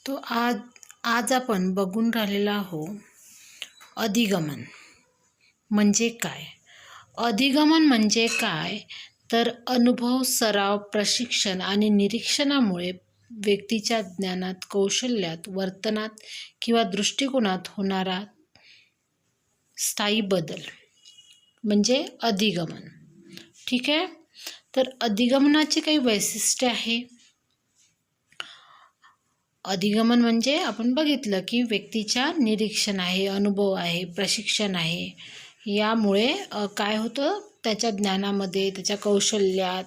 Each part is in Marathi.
तो आज आपण बघून राहिलेलो आहोत अधिगमन म्हणजे काय. अधिगमन म्हणजे काय तर अनुभव, सराव, प्रशिक्षण आणि निरीक्षणामुळे व्यक्तीच्या ज्ञानात, कौशल्यात, वर्तनात किंवा दृष्टिकोनात होणारा स्थायी बदल म्हणजे अधिगमन. ठीक आहे. तर अधिगमनाची काही वैशिष्ट्ये आहे. अधिगमन म्हणजे आपण बघितलं की व्यक्तीच्या निरीक्षण आहे, अनुभव आहे, प्रशिक्षण आहे. यामुळे काय होतं, त्याच्या ज्ञानामध्ये, त्याच्या कौशल्यात,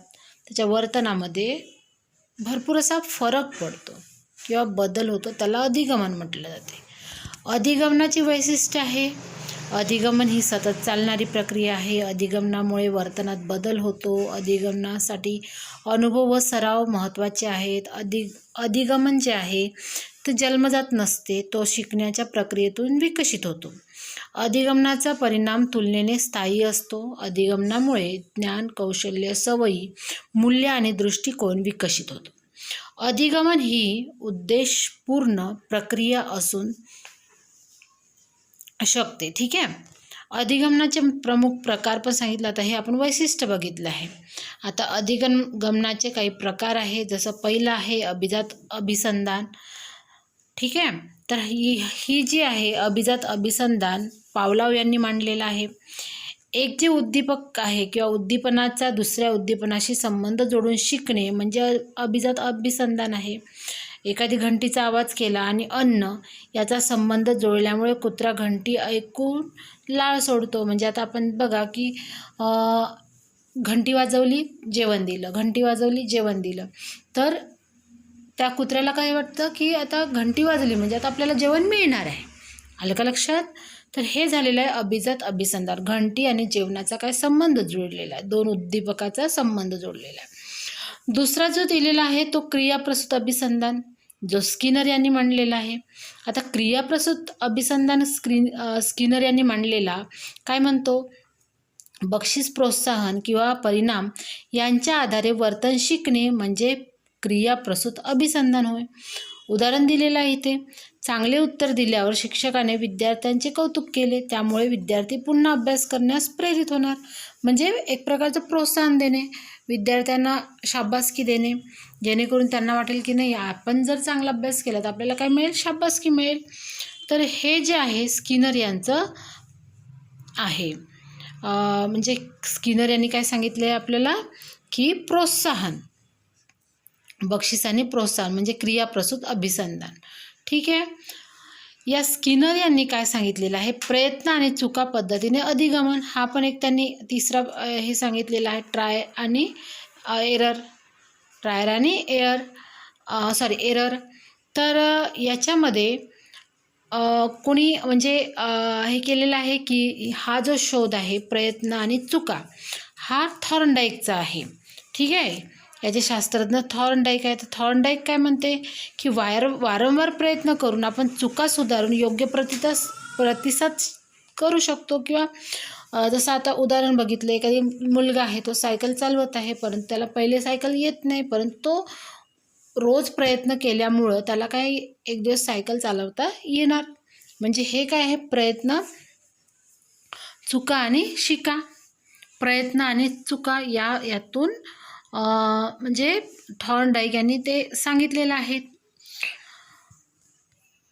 त्याच्या वर्तनामध्ये भरपूर असा फरक पडतो किंवा बदल होतो. त्याला अधिगमन म्हटलं जाते. अधिगमनाची वैशिष्ट्य आहे. अधिगमन ही सतत चालणारी प्रक्रिया आहे. अधिगमनामुळे वर्तनात बदल होतो. अधिगमनासाठी अनुभव व सराव महत्त्वाचे आहेत. अधिगमन जे आहे ते जन्मजात नसते, तो शिकण्याच्या प्रक्रियेतून विकसित होतो. अधिगमनाचा परिणाम तुलनेने स्थायी असतो. अधिगमनामुळे ज्ञान, कौशल्य, सवयी, मूल्य आणि दृष्टिकोन विकसित होतो. अधिगमन ही उद्देशपूर्ण प्रक्रिया असून शकते. ठीक आहे. अधिगमनाचे प्रमुख प्रकार पण सांगितलं. आता हे आपण वैशिष्ट्य बघितलं आहे. आता अधिगमनाचे काही प्रकार आहे. जसं पहिलं आहे अभिजात अभिसंधान. ठीक आहे. तर ही जी आहे अभिजात अभिसंधान पावलाव यांनी मांडलेलं आहे. एक जे उद्दीपक आहे किंवा उद्दीपनाचा दुसऱ्या उद्दीपनाशी संबंध जोडून शिकणे म्हणजे अभिजात अभिसंधान आहे. एखादी घंटीचा आवाज केला आणि अन्न याचा संबंध जोडल्यामुळे कुत्रा घंटी ऐकून लाळ सोडतो. म्हणजे आता आपण बघा की घंटी वाजवली, जेवण दिलं, घंटी वाजवली, जेवण दिलं, तर त्या कुत्र्याला काय वाटतं की आता घंटी वाजली म्हणजे आता आपल्याला जेवण मिळणार आहे. आलं का लक्षात. तर हे झालेलं आहे अभिजात अभिसंधान. घंटी आणि जेवणाचा काय संबंध जोडलेला आहे, दोन उद्दीपकाचा संबंध जोडलेला आहे. दुसरा जो दिलेला आहे तो क्रियाप्रसूत अभिसंधान, जो स्किनर यांनी मांडलेला आहे. आता क्रियाप्रसूत अभिसंधान स्किनर यांनी मांडलेला काय म्हणतो, बक्षीस, प्रोत्साहन किंवा परिणाम यांच्या आधारे वर्तन शिकणे म्हणजे क्रियाप्रसूत अभिसंधान होय. उदाहरण दिलेलं आहे इथे. चांगले उत्तर दिल्यावर शिक्षकाने विद्यार्थ्यांचे कौतुक केले, त्यामुळे विद्यार्थी पुन्हा अभ्यास करण्यास प्रेरित होणार. म्हणजे एक प्रकारचं प्रोत्साहन देणे, विद्यार्थ्यांना शाबासकी देणे, जेणेकरून त्यांना वाटेल की नाही आपण जर चांगला अभ्यास केला तर आपल्याला काय मिळेल, शाबासकी मिळेल. तर हे जे आहे स्किनर यांचं आहे. म्हणजे स्किनर यांनी काय सांगितलं आहे आपल्याला की प्रोत्साहन, बक्षीस आणि प्रोत्साहन म्हणजे क्रियाप्रसूत अभिसंधान. ठीक आहे. या स्किनर यांनी काय सांगितलेलं आहे, प्रयत्न आणि चुका पद्धतीने अधिगमन. हा पण एक त्यांनी तिसरा हे सांगितलेला आहे, ट्राय आणि एरर. तर याच्यामध्ये कोणी म्हणजे हे केलेलं आहे की हा जो शोध आहे प्रयत्न आणि चुका हा थॉर्नडाईकचा आहे. ठीक आहे. याचे शास्त्रज्ञ थॉर्नडाईक आहे. तर थॉर्नडाईक काय म्हणते की वारंवार प्रयत्न करून आपण चुका सुधारून योग्य प्रतिसाद करू शकतो. किंवा जसं आता उदाहरण बघितलं, एखादी मुलगा आहे तो सायकल चालवत आहे, परंतु त्याला पहिले सायकल येत नाही, परंतु तो रोज प्रयत्न केल्यामुळं त्याला काही एक दिवस सायकल चालवता येणार. म्हणजे हे काय आहे, प्रयत्न, चुका आणि शिका. प्रयत्न आणि चुका यातून म्हणजे थॉर्नडाईक यांनी ते सांगितलेलं आहे.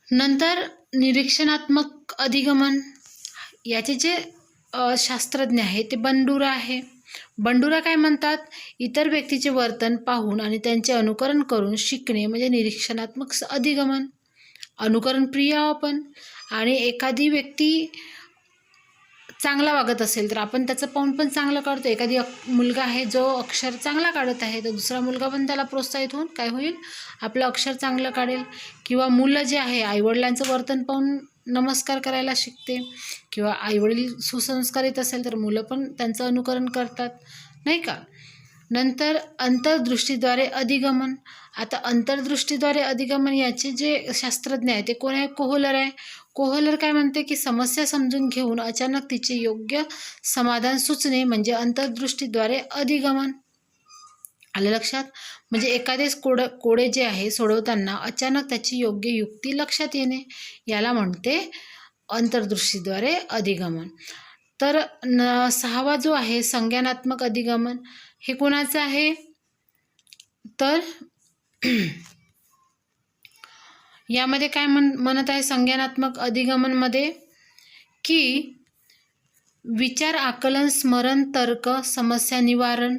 नंतर निरीक्षणात्मक अधिगमन. याचे जे शास्त्रज्ञ आहे ते बंडुरा आहे. बंडुरा काय म्हणतात, इतर व्यक्तीचे वर्तन पाहून आणि त्यांचे अनुकरण करून शिकणे म्हणजे निरीक्षणात्मक अधिगमन. अनुकरण प्रिय आपण, आणि एखादी व्यक्ती चांगला वागत असेल तर आपण त्याचं पाहून पण चांगलं काढतो. एखादी मुलगा आहे जो अक्षर चांगला काढत आहे तर दुसरा मुलगा पण त्याला प्रोत्साहित होऊन काय होईल, आपलं अक्षर चांगलं काढेल. किंवा मुलं जे आहे आईवडिलांचं वर्तन पाहून नमस्कार करायला शिकते, किंवा आईवडील सुसंस्कारित असेल तर मुलं पण त्यांचं अनुकरण करतात, नाही का. नंतर अंतर्दृष्टीद्वारे अधिगमन. आता अंतर्दृष्टीद्वारे अधिगमन याचे जे शास्त्रज्ञ आहे ते कोण आहे, कोहलर आहे. कोहलर काय म्हणते की समस्या समजून घेऊन अचानक तिचे योग्य समाधान सुचणे म्हणजे अंतर्दृष्टीद्वारे अधिगमन. आलं लक्षात? म्हणजे एखादेच कोडे जे आहे सोडवताना अचानक त्याची योग्य युक्ती लक्षात येणे, याला म्हणते अंतर्दृष्टीद्वारे अधिगमन. तर 6वा जो आहे संज्ञानात्मक अधिगमन, हे कोणाचं आहे? तर यामध्ये काय म्हणत आहे संज्ञानात्मक अधिगमनमध्ये, की विचार, आकलन, स्मरण, तर्क, समस्या निवारण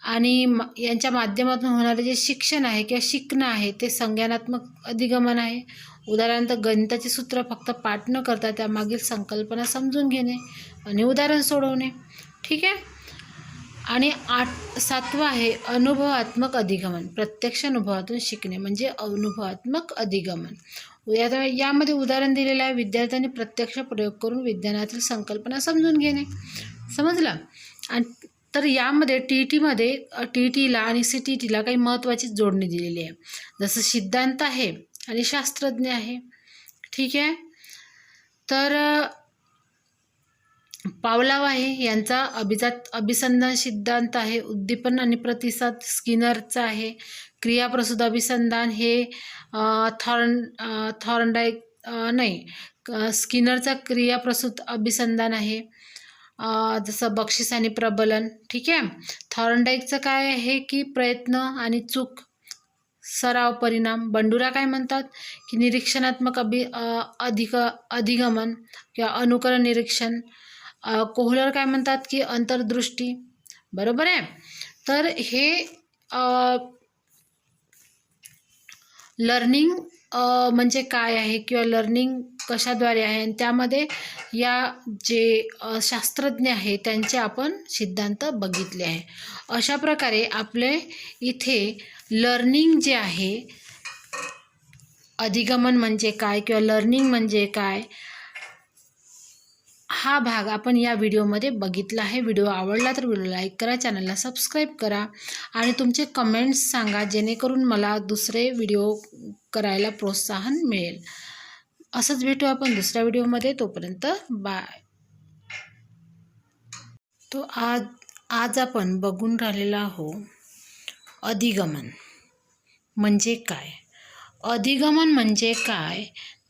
आणि यांच्या माध्यमातून होणारे जे शिक्षण आहे किंवा शिकणं आहे ते संज्ञानात्मक अधिगमन आहे. उदाहरणार्थ गणिताची सूत्र फक्त पाठ न करता त्यामागील संकल्पना समजून घेणे आणि उदाहरण सोडवणे. ठीक आहे. आणि 7वा आहे अनुभवात्मक अधिगमन, प्रत्यक्ष अनुभवातून शिकणे म्हणजे अनुभवात्मक अधिगमन. यामध्ये उदाहरण दिलेलं आहे, विद्यार्थ्यांनी प्रत्यक्ष प्रयोग करून विज्ञानातील संकल्पना समजून घेणे. समजलं? आणि तर यामध्ये टीईटीला आणि सीटीईटीला काही महत्त्वाची जोडणी दिलेली आहे, जसं सिद्धांत आहे आणि शास्त्रज्ञ आहे. ठीक आहे. तर पावलाव आहे यांचा अभिसंधान सिद्धांत आहे. उद्दीपन आणि प्रतिसाद स्किनरचा आहे. क्रियाप्रसूत अभिसंधान हे स्किनरचा क्रियाप्रसूत अभिसंधान आहे. जसं बक्षीस आणि प्रबलन. ठीक आहे. थॉर्नडाईकचं काय आहे की प्रयत्न आणि चूक, सराव, परिणाम. बंडुरा काय म्हणतात की निरीक्षणात्मक अधिगमन किंवा अनुकरण निरीक्षण. कोहलर काय म्हणतात की अंतर्दृष्टी. बरोबर आहे. तर हे लर्निंग म्हणजे काय आहे किंवा लर्निंग कशाद्वारे आहे, आणि त्यामध्ये या जे शास्त्रज्ञ आहे त्यांचे आपण सिद्धांत बघितले आहे. अशा प्रकारे आपले इथे लर्निंग जे आहे, अधिगमन म्हणजे काय किंवा लर्निंग म्हणजे काय, हा भाग आपण या व्हिडिओमध्ये बघितला आहे. व्हिडिओ आवडला तर व्हिडिओ लाईक करा, चॅनलला सबस्क्राईब करा आणि तुमचे कमेंट्स सांगा, जेणेकरून मला दुसरे व्हिडिओ करायला प्रोत्साहन मिळेल. असंच भेटू आपण दुसऱ्या व्हिडिओमध्ये. तोपर्यंत बाय. तो आज आपण बघून राहिलेला आहोत अधिगमन म्हणजे काय. अधिगमन म्हणजे काय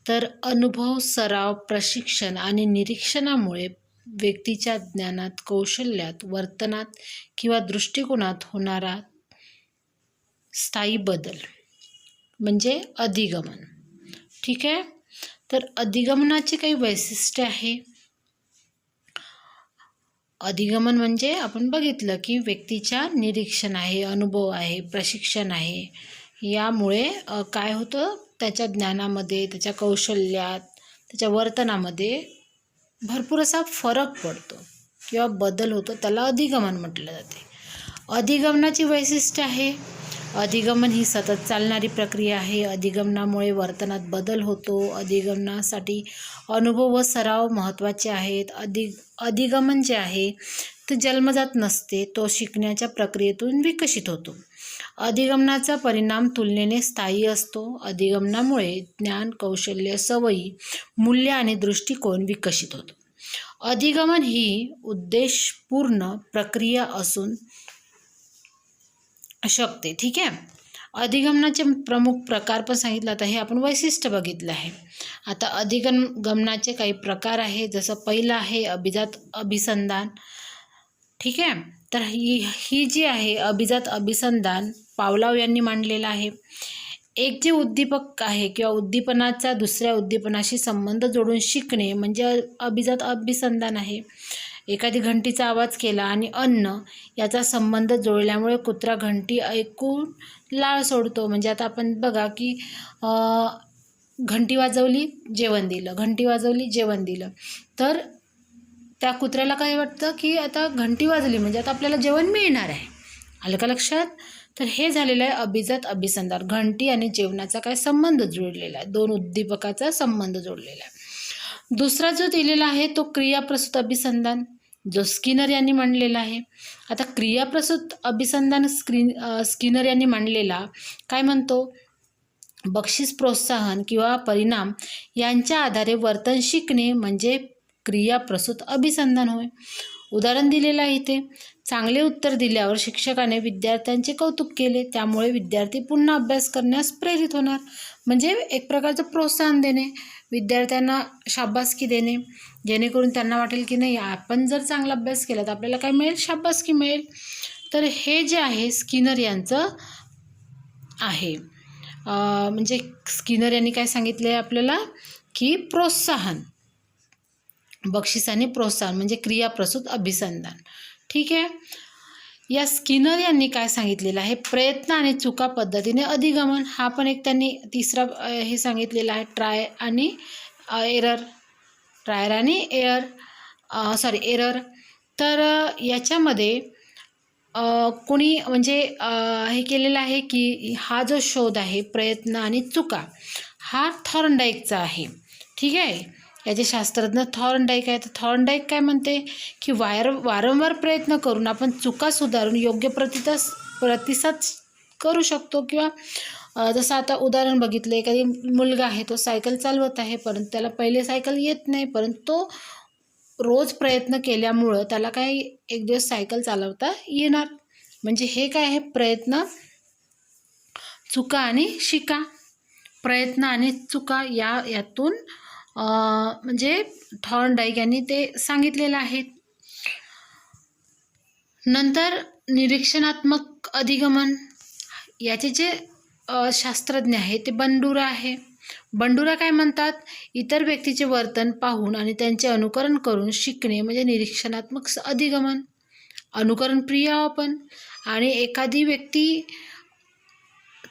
तर अनुभव, सराव, प्रशिक्षण आणि निरीक्षणामुळे व्यक्तीच्या ज्ञानात, कौशल्यात, वर्तनात किंवा दृष्टिकोनात होणारा स्थायी बदल म्हणजे अधिगमन. ठीक आहे. तर अधिगमनाचे काही वैशिष्ट्य आहे. अधिगमन म्हणजे आपण बघितलं की व्यक्तीच्या निरीक्षण आहे, अनुभव आहे, प्रशिक्षण आहे. यामुळे काय होतं, त्याच्या ज्ञानामध्ये, त्याच्या कौशल्यात, त्याच्या वर्तनामध्ये भरपूर असा फरक पडतो किंवा बदल होतो. त्याला अधिगमन म्हटलं जाते. अधिगमनाची वैशिष्ट्य आहे, अधिगमन ही सतत चालणारी प्रक्रिया आहे. अधिगमनामुळे वर्तनात बदल होतो. अधिगमनासाठी अनुभव व सराव महत्त्वाचे आहेत. अधिगमन जे आहे ते जन्मजात नसते, तो शिकण्याच्या प्रक्रियेतून विकसित होतो. अधिगमनाचा परिणाम तुलनेने स्थायी असतो. अधिगमनामुळे ज्ञान, कौशल्य, सवयी, मूल्य आणि दृष्टिकोन विकसित होतो. अधिगमन ही उद्देशपूर्ण प्रक्रिया असून शकते. ठीक आहे. अधिगमनाचे प्रमुख प्रकार पण सांगितलं. आता हे आपण वैशिष्ट्य बघितलं आहे. आता अधिगमनाचे काही प्रकार आहे, जसं पहिलं आहे अभिजात अभिसंधान. ठीक आहे. तर ही जी आहे अभिजात अभिसंधान पावलाव यांनी मांडलेलं आहे. एक जे उद्दीपक आहे किंवा उद्दीपनाचा दुसऱ्या उद्दीपनाशी संबंध जोडून शिकणे म्हणजे अभिजात अभिसंधान आहे. एखादी घंटीचा आवाज केला आणि अन्न याचा संबंध जोडल्यामुळे कुत्रा घंटी ऐकून लाळ सोडतो. म्हणजे आता आपण बघा की घंटी वाजवली, जेवण दिलं, घंटी वाजवली, जेवण दिलं, तर त्या कुत्र्याला काय वाटतं की आता घंटी वाजली म्हणजे आता आपल्याला जेवण मिळणार आहे. आलं का लक्षात? तर हे झालेलं आहे अभिजात अभिसंधान. घंटी आणि जेवणाचा काय संबंध जोडलेला आहे, दोन उद्दीपकाचा संबंध जोडलेला आहे. दुसरा जो दिलेला आहे तो क्रियाप्रसूत अभिसंधान, जो स्किनर यांनी मांडलेला आहे. आता क्रियाप्रसूत अभिसंधान स्किनर यांनी मांडलेला काय म्हणतो, बक्षीस, प्रोत्साहन किंवा परिणाम यांच्या आधारे वर्तन शिकणे म्हणजे क्रियाप्रसूत अभिसंधान होय. उदाहरण दिलेलं आहे इथे. चांगले उत्तर दिल्यावर शिक्षकाने विद्यार्थ्यांचे कौतुक केले, त्यामुळे विद्यार्थी पुन्हा अभ्यास करण्यास प्रेरित होणार. म्हणजे एक प्रकारचं प्रोत्साहन देणे, विद्यार्थ्यांना शाबासकी देणे, जेणेकरून त्यांना वाटेल की नाही आपण जर चांगला अभ्यास केला तर आपल्याला काय मिळेल, शाबासकी मिळेल. तर हे जे आहे स्किनर यांचं आहे. म्हणजे स्किनर यांनी काय सांगितलं आहे आपल्याला की प्रोत्साहन, बक्षीस आणि प्रोत्साहन म्हणजे क्रियाप्रसूत अभिसंधान. ठीक आहे. या स्किनर यांनी काय सांगितलेलं आहे, प्रयत्न आणि चुका पद्धतीने अधिगमन. हा पण एक त्यांनी तिसरा हे सांगितलेला आहे, ट्रायल आणि एरर. तर याच्यामध्ये कोणी म्हणजे हे केलेलं आहे की हा जो शोध आहे प्रयत्न आणि चुका हा थॉर्नडाईकचा आहे. ठीक आहे. याचे शास्त्रज्ञ थॉर्नडाईक आहे. तर थॉर्नडाईक काय म्हणते की वारंवार प्रयत्न करून आपण चुका सुधारून योग्य प्रतिसाद करू शकतो. किंवा जसं आता उदाहरण बघितलं, एखादी मुलगा आहे तो सायकल चालवत आहे, परंतु त्याला पहिले सायकल येत नाही, परंतु तो रोज प्रयत्न केल्यामुळं त्याला काय एक दिवस सायकल चालवता येणार. म्हणजे हे काय आहे, प्रयत्न, चुका आणि शिका. प्रयत्न आणि चुका यातून म्हणजे थॉर्नडाईक यांनी ते सांगितलेलं आहे. नंतर निरीक्षणात्मक अधिगमन. याचे जे शास्त्रज्ञ आहे ते बंडुरा आहे. बंडुरा काय म्हणतात, इतर व्यक्तीचे वर्तन पाहून आणि त्यांचे अनुकरण करून शिकणे म्हणजे निरीक्षणात्मक अधिगमन. अनुकरण प्रिय आपण, आणि एखादी व्यक्ती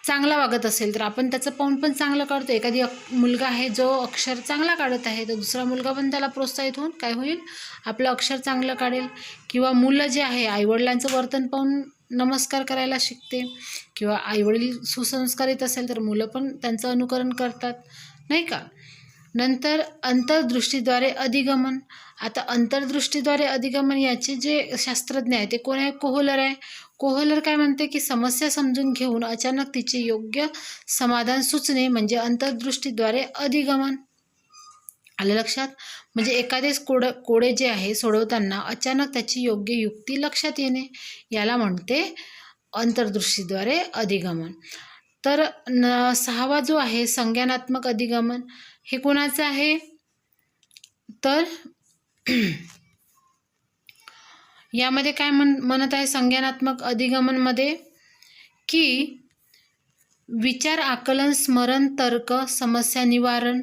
चांगला वागत असेल तर आपण त्याचं पाहून पण चांगलं काढतो. एखादी मुलगा आहे जो अक्षर चांगला काढत आहे तर दुसरा मुलगा पण त्याला प्रोत्साहित होऊन काय होईल, आपलं अक्षर चांगलं काढेल. किंवा मुलं जे आहे आईवडिलांचं वर्तन पाहून नमस्कार करायला शिकते, किंवा आईवडील सुसंस्कारित असेल तर मुलं पण त्यांचं अनुकरण करतात, नाही का. नंतर अंतर्दृष्टीद्वारे अधिगमन. आता अंतर्दृष्टीद्वारे अधिगमन याचे जे शास्त्रज्ञ आहे ते कोण आहे, कोहलर आहे. कोहलर काय म्हणते की समस्या समजून घेऊन अचानक तिचे योग्य समाधान सुचणे म्हणजे अंतर्दृष्टीद्वारे अधिगमन. आलं लक्षात. म्हणजे एखादेच कोडे जे आहे सोडवताना अचानक त्याची योग्य युक्ती लक्षात येणे, याला म्हणते अंतर्दृष्टीद्वारे अधिगमन. तर सहावा जो आहे संज्ञानात्मक अधिगमन, हे कोणाचं आहे तर यामध्ये काय म्हणत आहे संज्ञानात्मक अधिगमनमध्ये की विचार, आकलन, स्मरण, तर्क, समस्या निवारण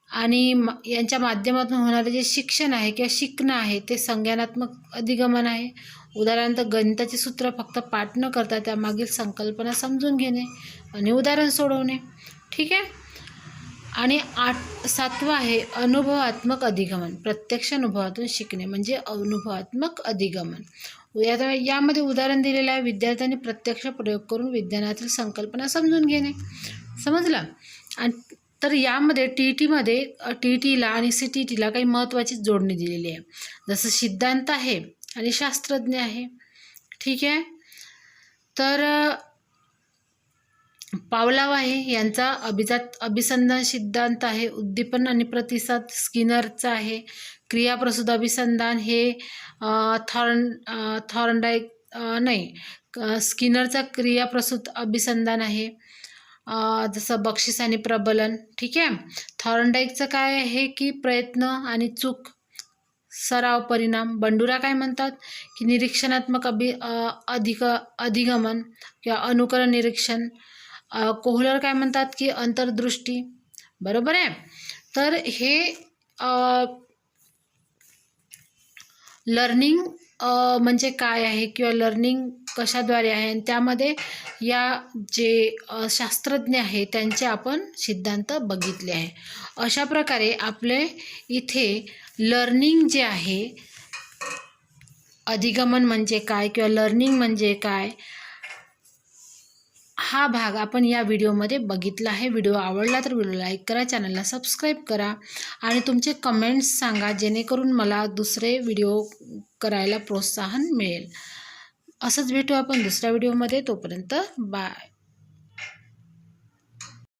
आणि यांच्या माध्यमातून होणारे जे शिक्षण आहे किंवा शिकणं आहे ते संज्ञानात्मक अधिगमन आहे. उदाहरणार्थ गणिताचे सूत्र फक्त पाठ न करता त्यामागील संकल्पना समजून घेणे आणि उदाहरण सोडवणे. ठीक आहे. आणि सातवा आहे अनुभवात्मक अधिगमन. प्रत्यक्ष अनुभवातून शिकणे म्हणजे अनुभवात्मक अधिगमन. यामध्ये उदाहरण दिलेलं आहे, विद्यार्थ्यांनी प्रत्यक्ष प्रयोग करून विज्ञानातील संकल्पना समजून घेणे. समजलं. आणि तर यामध्ये टीईटीला आणि सीटीईटीला काही महत्त्वाची जोडणी दिलेली आहे, जसं सिद्धांत आहे आणि शास्त्रज्ञ आहे. ठीक आहे. तर पावलाव आहे यांचा अभिसंधान सिद्धांत आहे. उद्दीपन आणि प्रतिसाद स्किनरचा आहे. क्रियाप्रसूत अभिसंधान हे थॉर्नडाईक स्किनरचा क्रियाप्रसूत अभिसंधान आहे. जसं बक्षीस आणि प्रबलन. ठीक आहे. थॉर्नडाईकचं काय आहे की प्रयत्न आणि चूक, सराव, परिणाम. बंडुरा काय म्हणतात की निरीक्षणात्मक अधिगमन किंवा अनुकरण निरीक्षण. कोहलर काय म्हणतात की अंतर्दृष्टी. बरोबर आहे. तर हे लर्निंग म्हणजे काय आहे किंवा लर्निंग कशाद्वारे आहे, आणि त्यामध्ये या जे शास्त्रज्ञ आहे त्यांचे आपण सिद्धांत बघितले आहे. अशा प्रकारे आपले इथे लर्निंग जे आहे, अधिगमन म्हणजे काय किंवा लर्निंग म्हणजे काय, हा भाग आपण या व्हिडिओमध्ये बघितला आहे. व्हिडिओ आवडला तर व्हिडिओ लाईक करा, चॅनलला सबस्क्राईब करा आणि तुमचे कमेंट्स सांगा, जेणेकरून मला दुसरे व्हिडिओ करायला प्रोत्साहन मिळेल. असंच भेटू आपण दुसऱ्या व्हिडिओमध्ये. तोपर्यंत बाय.